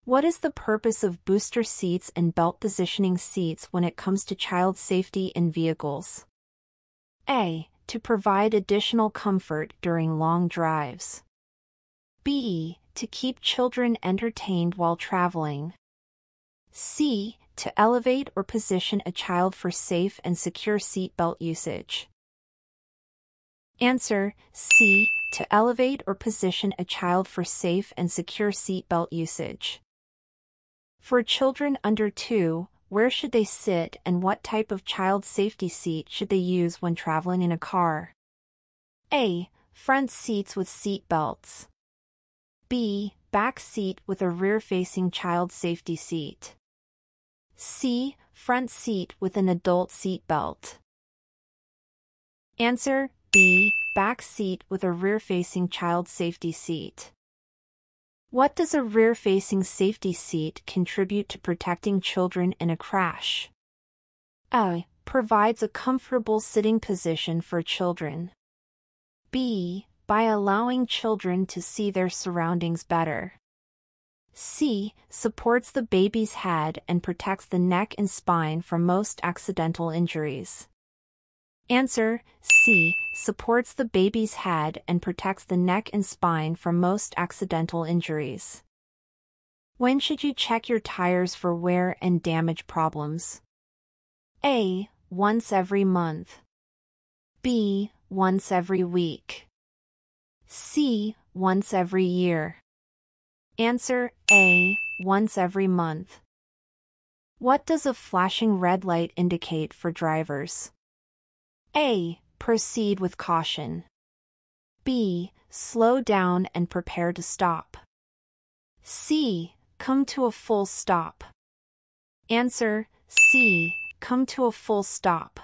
What is the purpose of booster seats and belt positioning seats when it comes to child safety in vehicles? A. To provide additional comfort during long drives. B. To keep children entertained while traveling. C. To elevate or position a child for safe and secure seat belt usage. Answer: C. To elevate or position a child for safe and secure seat belt usage. For children under 2, where should they sit and what type of child safety seat should they use when traveling in a car? A. Front seats with seat belts. B. Back seat with a rear-facing child safety seat. C. Front seat with an adult seat belt. Answer: B. Back seat with a rear-facing child safety seat. What does a rear-facing safety seat contribute to protecting children in a crash? A. Provides a comfortable sitting position for children. B. By allowing children to see their surroundings better. C. Supports the baby's head and protects the neck and spine from most accidental injuries. Answer: C. Supports the baby's head and protects the neck and spine from most accidental injuries. When should you check your tires for wear and damage problems? A. Once every month. B. Once every week. C. Once every year. Answer: A. Once every month. What does a flashing red light indicate for drivers? A. Proceed with caution. B. Slow down and prepare to stop. C. Come to a full stop. Answer: C. Come to a full stop.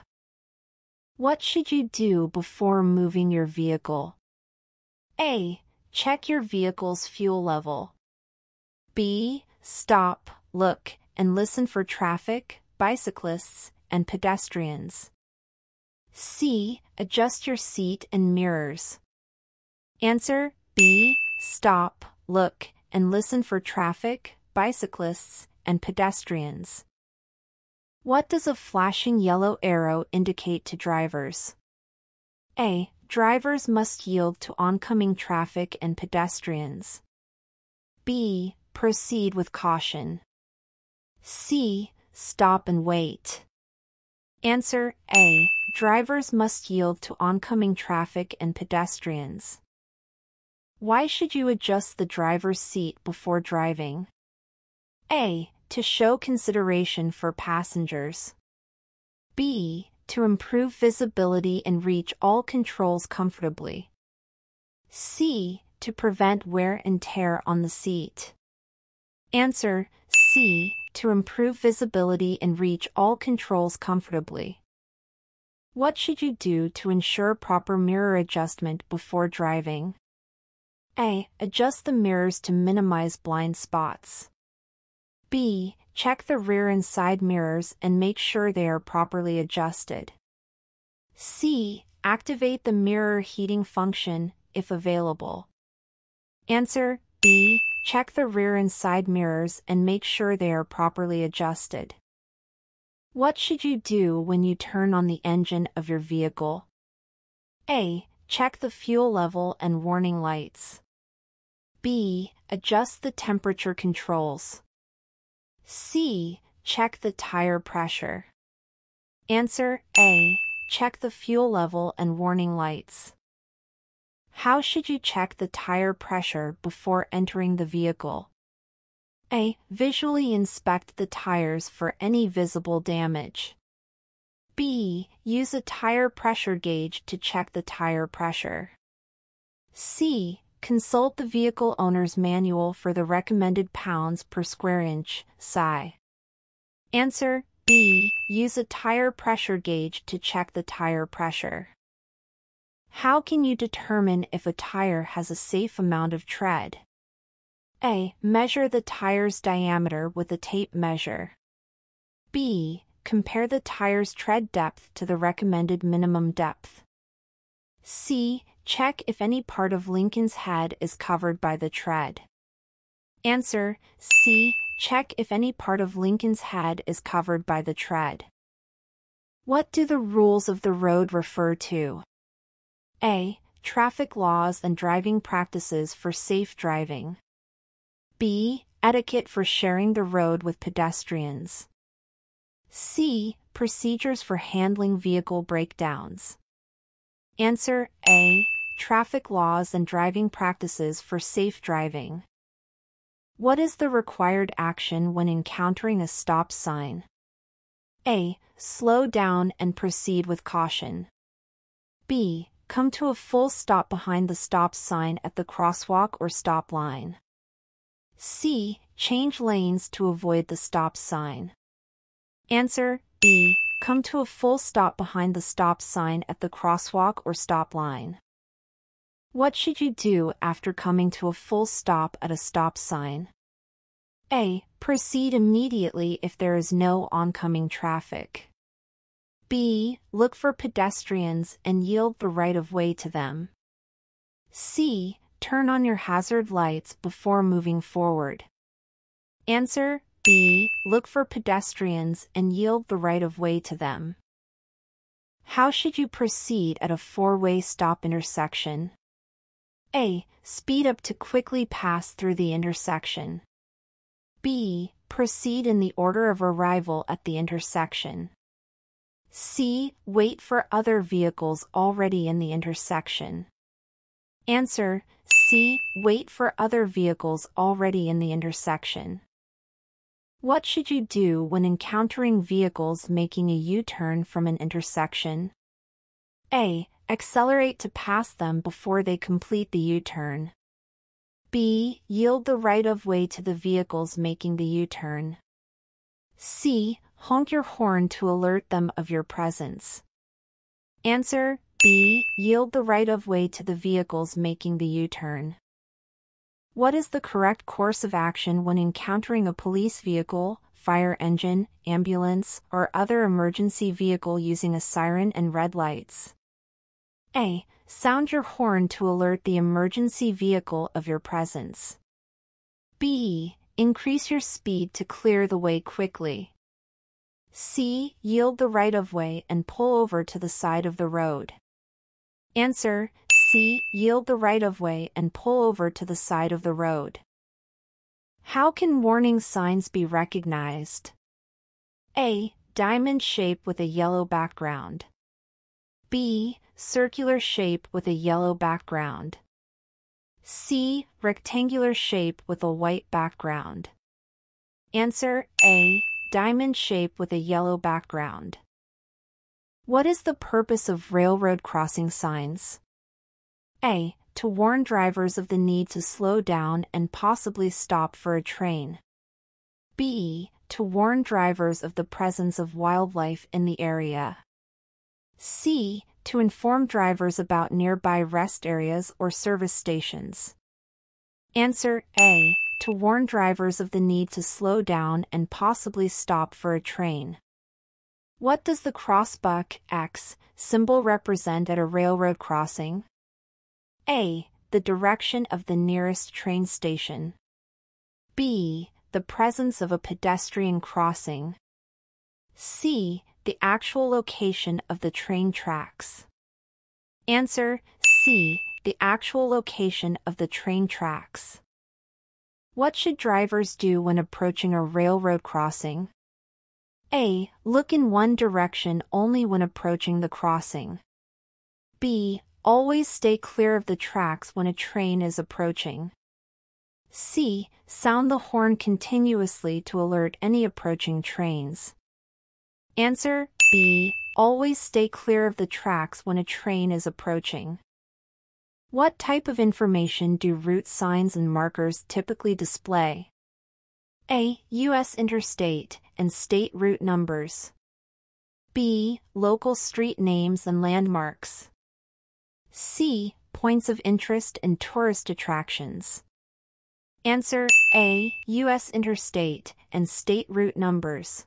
What should you do before moving your vehicle? A. Check your vehicle's fuel level. B. Stop, look, and listen for traffic, bicyclists, and pedestrians. C. Adjust your seat and mirrors. Answer: B. Stop, look, and listen for traffic, bicyclists, and pedestrians. What does a flashing yellow arrow indicate to drivers? A. Drivers must yield to oncoming traffic and pedestrians. B. Proceed with caution. C. Stop and wait. Answer: A. Drivers must yield to oncoming traffic and pedestrians. Why should you adjust the driver's seat before driving? A. To show consideration for passengers. B. To improve visibility and reach all controls comfortably. C. To prevent wear and tear on the seat. Answer: C. To improve visibility and reach all controls comfortably. What should you do to ensure proper mirror adjustment before driving? A. Adjust the mirrors to minimize blind spots. B. Check the rear and side mirrors and make sure they are properly adjusted. C. Activate the mirror heating function, if available. Answer: B. Check the rear and side mirrors and make sure they are properly adjusted. What should you do when you turn on the engine of your vehicle? A. Check the fuel level and warning lights. B. Adjust the temperature controls. C. Check the tire pressure. Answer: A. Check the fuel level and warning lights. How should you check the tire pressure before entering the vehicle? A. Visually inspect the tires for any visible damage. B. Use a tire pressure gauge to check the tire pressure. C. Consult the vehicle owner's manual for the recommended pounds per square inch, SI. Answer: B. Use a tire pressure gauge to check the tire pressure. How can you determine if a tire has a safe amount of tread? A. Measure the tire's diameter with a tape measure. B. Compare the tire's tread depth to the recommended minimum depth. C. Check if any part of Lincoln's head is covered by the tread. Answer C. Check if any part of Lincoln's head is covered by the tread. What do the rules of the road refer to? A. Traffic laws and driving practices for safe driving. B. Etiquette for sharing the road with pedestrians. C. Procedures for handling vehicle breakdowns. Answer A. Traffic laws and driving practices for safe driving. What is the required action when encountering a stop sign? A. Slow down and proceed with caution. B. Come to a full stop behind the stop sign at the crosswalk or stop line. C. Change lanes to avoid the stop sign. Answer B. Come to a full stop behind the stop sign at the crosswalk or stop line. What should you do after coming to a full stop at a stop sign? A. Proceed immediately if there is no oncoming traffic. B. Look for pedestrians and yield the right-of-way to them. C. Turn on your hazard lights before moving forward. Answer B. Look for pedestrians and yield the right-of-way to them. How should you proceed at a four-way stop intersection? A. Speed up to quickly pass through the intersection. B. Proceed in the order of arrival at the intersection. C. Wait for other vehicles already in the intersection. Answer C. Wait for other vehicles already in the intersection. What should you do when encountering vehicles making a U-turn from an intersection? A. Accelerate to pass them before they complete the U-turn. B. Yield the right-of-way to the vehicles making the U-turn. C. Honk your horn to alert them of your presence. Answer B. Yield the right-of-way to the vehicles making the U-turn. What is the correct course of action when encountering a police vehicle, fire engine, ambulance, or other emergency vehicle using a siren and red lights? A. Sound your horn to alert the emergency vehicle of your presence. B. Increase your speed to clear the way quickly. C. Yield the right-of-way and pull over to the side of the road. Answer C. Yield the right-of-way and pull over to the side of the road. How can warning signs be recognized? A. Diamond shape with a yellow background. B. Circular shape with a yellow background. C. Rectangular shape with a white background. Answer A. Diamond shape with a yellow background. What is the purpose of railroad crossing signs? A. To warn drivers of the need to slow down and possibly stop for a train. B. To warn drivers of the presence of wildlife in the area. C. To inform drivers about nearby rest areas or service stations. Answer A. To warn drivers of the need to slow down and possibly stop for a train. What does the crossbuck X symbol represent at a railroad crossing? A. The direction of the nearest train station. B. The presence of a pedestrian crossing. C. The actual location of the train tracks. Answer C. The actual location of the train tracks. What should drivers do when approaching a railroad crossing? A. Look in one direction only when approaching the crossing. B. Always stay clear of the tracks when a train is approaching. C. Sound the horn continuously to alert any approaching trains. Answer B. Always stay clear of the tracks when a train is approaching. What type of information do route signs and markers typically display? A. U.S. interstate and state route numbers. B. Local street names and landmarks. C. Points of interest and tourist attractions. Answer A. U.S. interstate and state route numbers.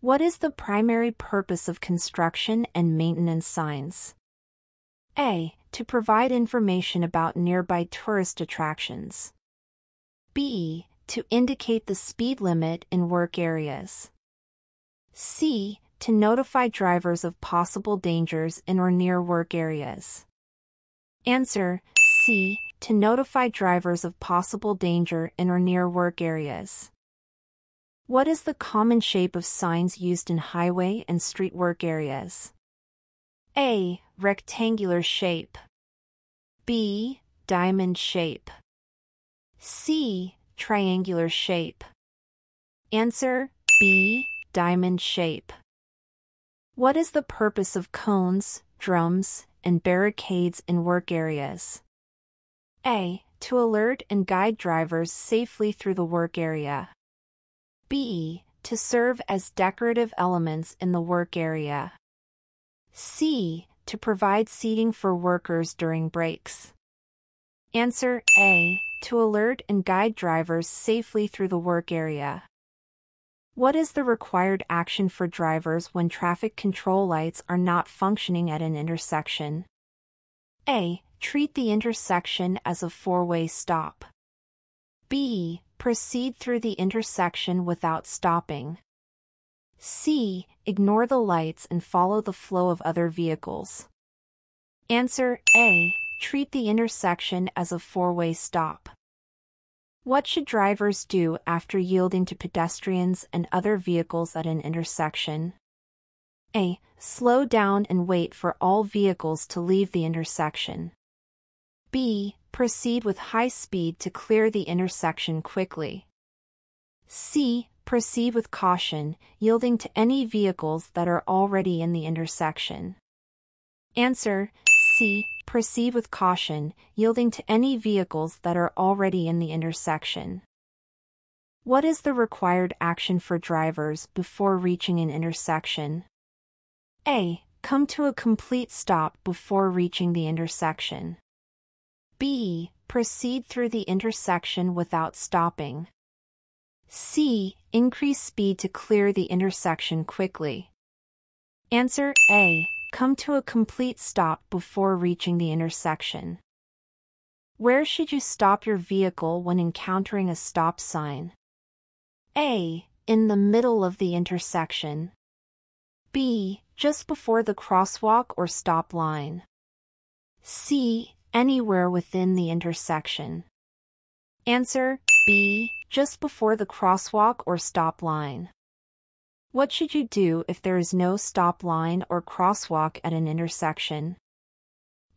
What is the primary purpose of construction and maintenance signs? A. To provide information about nearby tourist attractions. B. To indicate the speed limit in work areas. C. To notify drivers of possible dangers in or near work areas. Answer: C. To notify drivers of possible danger in or near work areas. What is the common shape of signs used in highway and street work areas? A. Rectangular shape. B. Diamond shape. C. Triangular shape. Answer: B. Diamond shape. What is the purpose of cones, drums, and barricades in work areas? A. To alert and guide drivers safely through the work area. B. To serve as decorative elements in the work area. C. To provide seating for workers during breaks. Answer: A. To alert and guide drivers safely through the work area. What is the required action for drivers when traffic control lights are not functioning at an intersection? A. Treat the intersection as a four-way stop. B. Proceed through the intersection without stopping. C. Ignore the lights and follow the flow of other vehicles. Answer: A. Treat the intersection as a four-way stop. What should drivers do after yielding to pedestrians and other vehicles at an intersection? A. Slow down and wait for all vehicles to leave the intersection. B. Proceed with high speed to clear the intersection quickly. C. Proceed with caution, yielding to any vehicles that are already in the intersection. Answer: C. Proceed with caution, yielding to any vehicles that are already in the intersection. What is the required action for drivers before reaching an intersection? A. Come to a complete stop before reaching the intersection. B. Proceed through the intersection without stopping. C. Increase speed to clear the intersection quickly. Answer: A. Come to a complete stop before reaching the intersection. Where should you stop your vehicle when encountering a stop sign? A. In the middle of the intersection. B. Just before the crosswalk or stop line. C. Anywhere within the intersection. Answer: B. Just before the crosswalk or stop line. What should you do if there is no stop line or crosswalk at an intersection?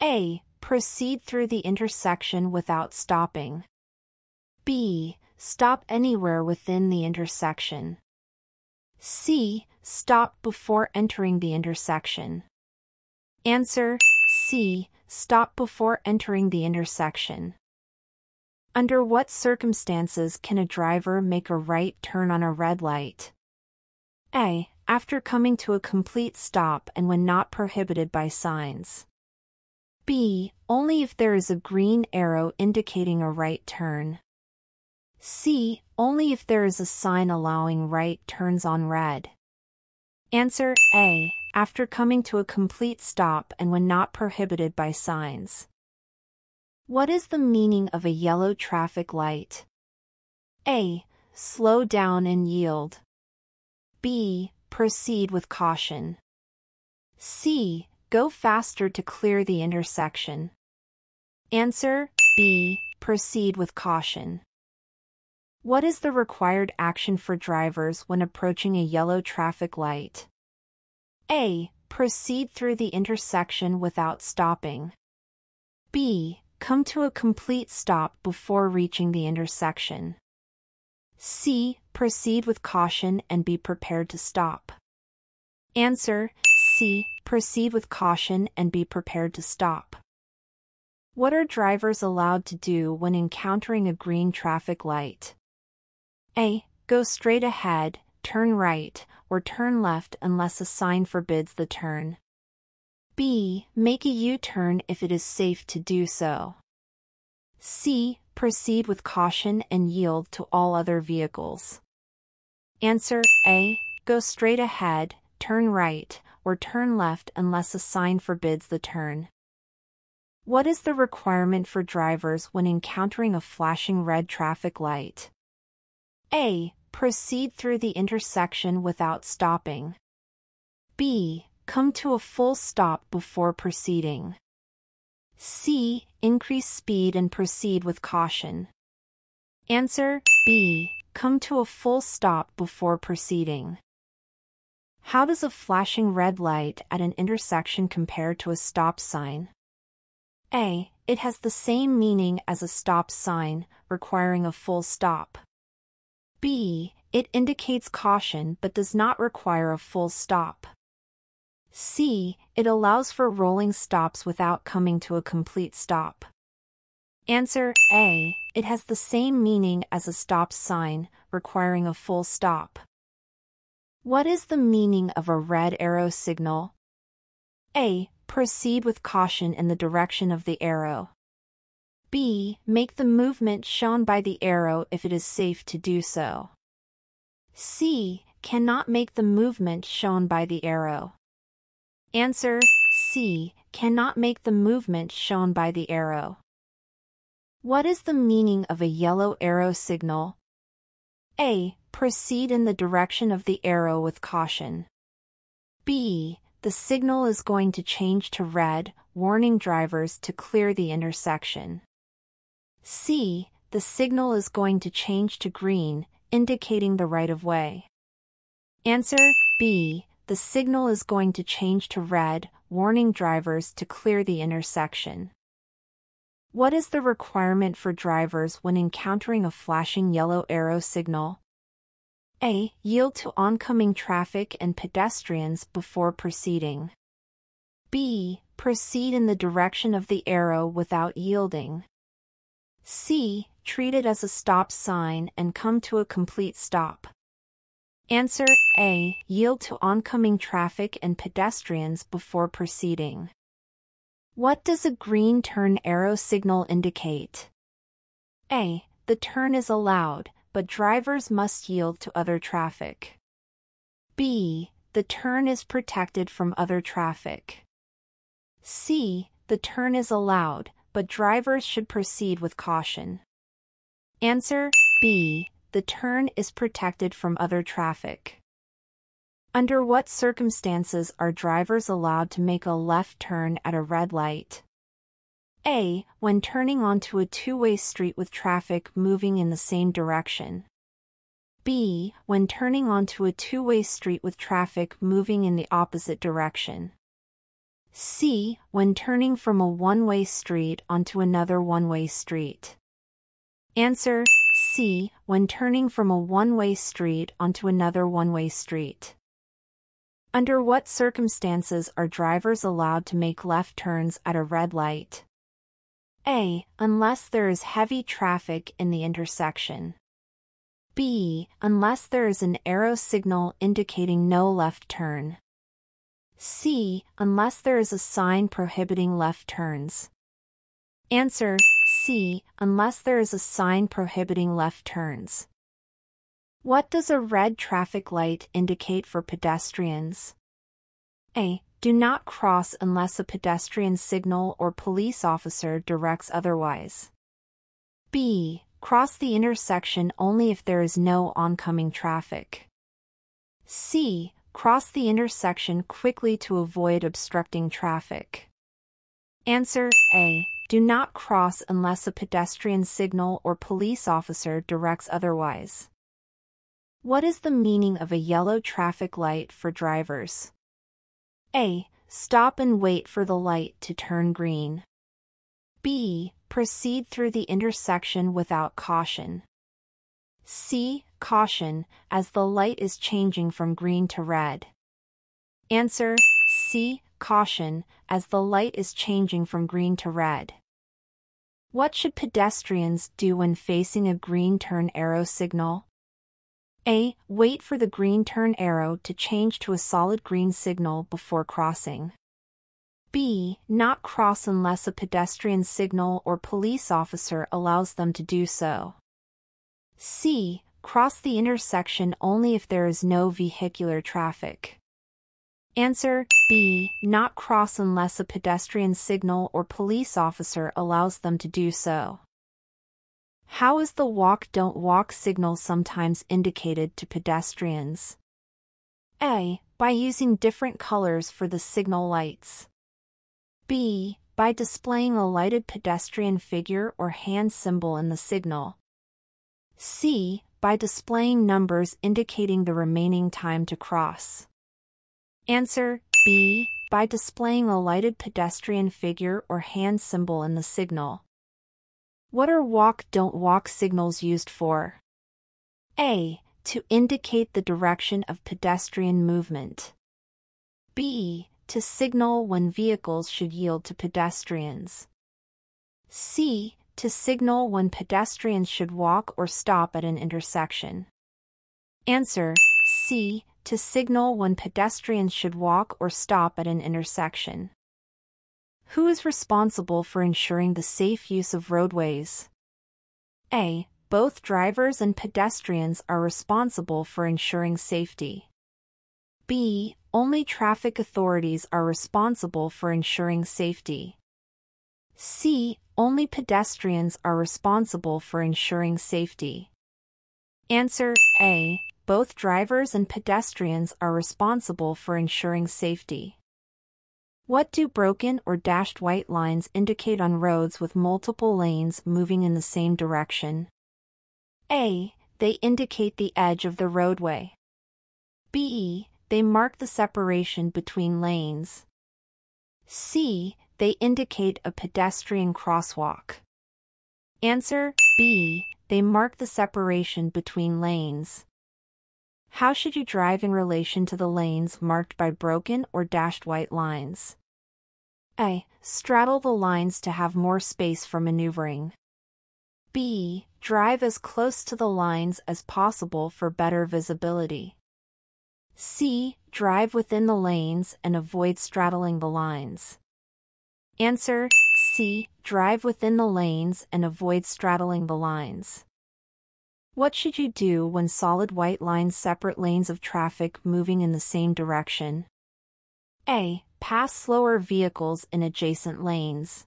A. Proceed through the intersection without stopping. B. Stop anywhere within the intersection. C. Stop before entering the intersection. Answer: C. Stop before entering the intersection. Under what circumstances can a driver make a right turn on a red light? A. After coming to a complete stop and when not prohibited by signs. B. Only if there is a green arrow indicating a right turn. C. Only if there is a sign allowing right turns on red. Answer: A. After coming to a complete stop and when not prohibited by signs. What is the meaning of a yellow traffic light? A. Slow down and yield. B. Proceed with caution. C. Go faster to clear the intersection. Answer: B. Proceed with caution. What is the required action for drivers when approaching a yellow traffic light? A. Proceed through the intersection without stopping. B. Come to a complete stop before reaching the intersection. C. Proceed with caution and be prepared to stop. Answer: C. Proceed with caution and be prepared to stop. What are drivers allowed to do when encountering a green traffic light? A. Go straight ahead, turn right, or turn left unless a sign forbids the turn. B. Make a U-turn if it is safe to do so. C. Proceed with caution and yield to all other vehicles. Answer: A. Go straight ahead, turn right, or turn left unless a sign forbids the turn. What is the requirement for drivers when encountering a flashing red traffic light? A. Proceed through the intersection without stopping. B. Come to a full stop before proceeding. C. Increase speed and proceed with caution. Answer B. Come to a full stop before proceeding. How does a flashing red light at an intersection compare to a stop sign? A. It has the same meaning as a stop sign, requiring a full stop. B. It indicates caution but does not require a full stop. C. It allows for rolling stops without coming to a complete stop. Answer A. It has the same meaning as a stop sign, requiring a full stop. What is the meaning of a red arrow signal? A. Proceed with caution in the direction of the arrow. B. Make the movement shown by the arrow if it is safe to do so. C. Cannot make the movement shown by the arrow. Answer C. Cannot make the movement shown by the arrow. What is the meaning of a yellow arrow signal? A. Proceed in the direction of the arrow with caution. B. The signal is going to change to red, warning drivers to clear the intersection. C. The signal is going to change to green, indicating the right-of-way. Answer B. The signal is going to change to red, warning drivers to clear the intersection. What is the requirement for drivers when encountering a flashing yellow arrow signal? A. Yield to oncoming traffic and pedestrians before proceeding. B. Proceed in the direction of the arrow without yielding. C. Treat it as a stop sign and come to a complete stop. Answer A. Yield to oncoming traffic and pedestrians before proceeding. What does a green turn arrow signal indicate? A. The turn is allowed, but drivers must yield to other traffic. B. The turn is protected from other traffic. C. The turn is allowed, but drivers should proceed with caution. Answer B. The turn is protected from other traffic. Under what circumstances are drivers allowed to make a left turn at a red light? A. When turning onto a two-way street with traffic moving in the same direction. B. When turning onto a two-way street with traffic moving in the opposite direction. C. When turning from a one-way street onto another one-way street. Answer C. When turning from a one-way street onto another one-way street. Under what circumstances are drivers allowed to make left turns at a red light? A. Unless there is heavy traffic in the intersection. B. Unless there is an arrow signal indicating no left turn. C. Unless there is a sign prohibiting left turns. Answer C. Unless there is a sign prohibiting left turns. What does a red traffic light indicate for pedestrians? A. Do not cross unless a pedestrian signal or police officer directs otherwise. B. Cross the intersection only if there is no oncoming traffic. C. Cross the intersection quickly to avoid obstructing traffic. Answer A. Do not cross unless a pedestrian signal or police officer directs otherwise. What is the meaning of a yellow traffic light for drivers? A. Stop and wait for the light to turn green. B. Proceed through the intersection without caution. C. Caution, as the light is changing from green to red. Answer C. Caution, as the light is changing from green to red. What should pedestrians do when facing a green turn arrow signal? A. Wait for the green turn arrow to change to a solid green signal before crossing. B. Not cross unless a pedestrian signal or police officer allows them to do so. C. Cross the intersection only if there is no vehicular traffic. Answer B. Not cross unless a pedestrian signal or police officer allows them to do so. How is the walk don't walk signal sometimes indicated to pedestrians? A. By using different colors for the signal lights. B. By displaying a lighted pedestrian figure or hand symbol in the signal. C. By displaying numbers indicating the remaining time to cross. Answer B. By displaying a lighted pedestrian figure or hand symbol in the signal. What are walk don't walk signals used for? A. To indicate the direction of pedestrian movement. B. To signal when vehicles should yield to pedestrians. C. To signal when pedestrians should walk or stop at an intersection. Answer C. To signal when pedestrians should walk or stop at an intersection. Who is responsible for ensuring the safe use of roadways? A. Both drivers and pedestrians are responsible for ensuring safety. B. Only traffic authorities are responsible for ensuring safety. C. Only pedestrians are responsible for ensuring safety. Answer A. Both drivers and pedestrians are responsible for ensuring safety. What do broken or dashed white lines indicate on roads with multiple lanes moving in the same direction? A. They indicate the edge of the roadway. B. They mark the separation between lanes. C. They indicate a pedestrian crosswalk. Answer B. They mark the separation between lanes. How should you drive in relation to the lanes marked by broken or dashed white lines? A. Straddle the lines to have more space for maneuvering. B. Drive as close to the lines as possible for better visibility. C. Drive within the lanes and avoid straddling the lines. Answer C. Drive within the lanes and avoid straddling the lines. What should you do when solid white lines separate lanes of traffic moving in the same direction? A. Pass slower vehicles in adjacent lanes.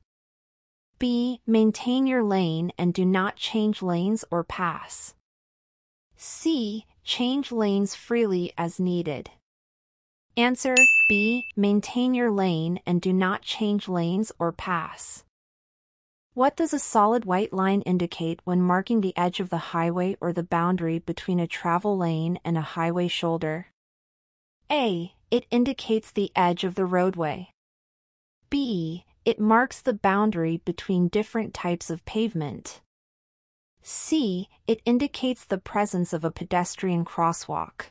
B. Maintain your lane and do not change lanes or pass. C. Change lanes freely as needed. Answer B. Maintain your lane and do not change lanes or pass. What does a solid white line indicate when marking the edge of the highway or the boundary between a travel lane and a highway shoulder? A. It indicates the edge of the roadway. B. It marks the boundary between different types of pavement. C. It indicates the presence of a pedestrian crosswalk.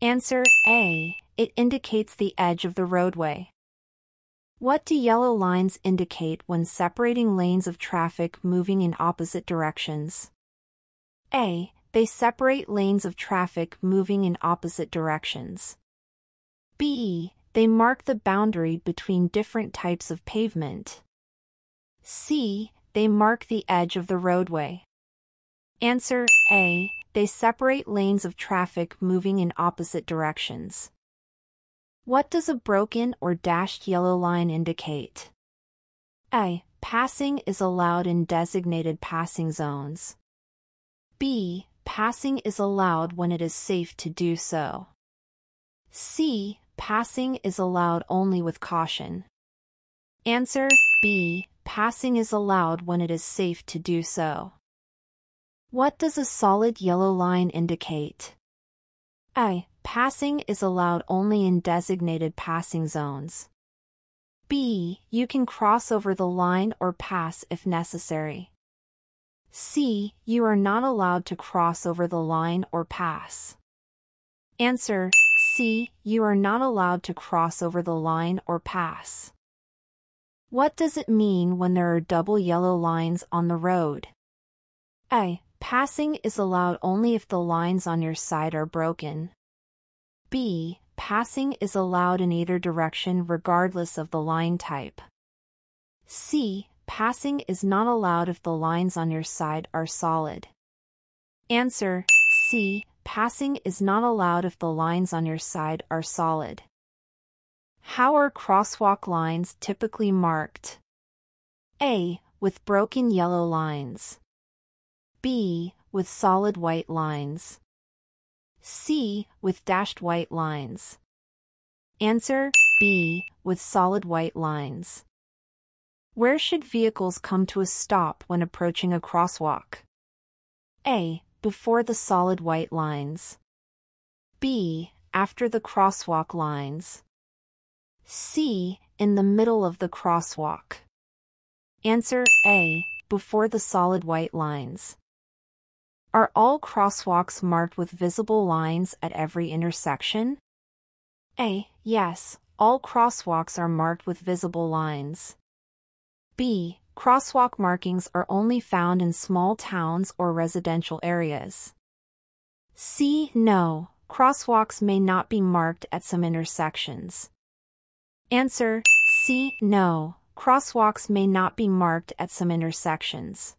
Answer A. It indicates the edge of the roadway. What do yellow lines indicate when separating lanes of traffic moving in opposite directions? A. They separate lanes of traffic moving in opposite directions. B. They mark the boundary between different types of pavement. C. They mark the edge of the roadway. Answer A. They separate lanes of traffic moving in opposite directions. What does a broken or dashed yellow line indicate? A. Passing is allowed in designated passing zones. B. Passing is allowed when it is safe to do so. C. Passing is allowed only with caution. Answer B. Passing is allowed when it is safe to do so. What does a solid yellow line indicate? A. Passing is allowed only in designated passing zones. B. You can cross over the line or pass if necessary. C. You are not allowed to cross over the line or pass. Answer C. You are not allowed to cross over the line or pass. What does it mean when there are double yellow lines on the road? A. Passing is allowed only if the lines on your side are broken. B. Passing is allowed in either direction regardless of the line type. C. Passing is not allowed if the lines on your side are solid. Answer C. Passing is not allowed if the lines on your side are solid. How are crosswalk lines typically marked? A. With broken yellow lines. B. With solid white lines. C. With dashed white lines. Answer: B. With solid white lines. Where should vehicles come to a stop when approaching a crosswalk? A. Before the solid white lines. B. After the crosswalk lines. C. In the middle of the crosswalk. Answer: A. Before the solid white lines. Are all crosswalks marked with visible lines at every intersection? A. Yes, all crosswalks are marked with visible lines. B. Crosswalk markings are only found in small towns or residential areas. C. No, crosswalks may not be marked at some intersections. Answer: C. No, crosswalks may not be marked at some intersections.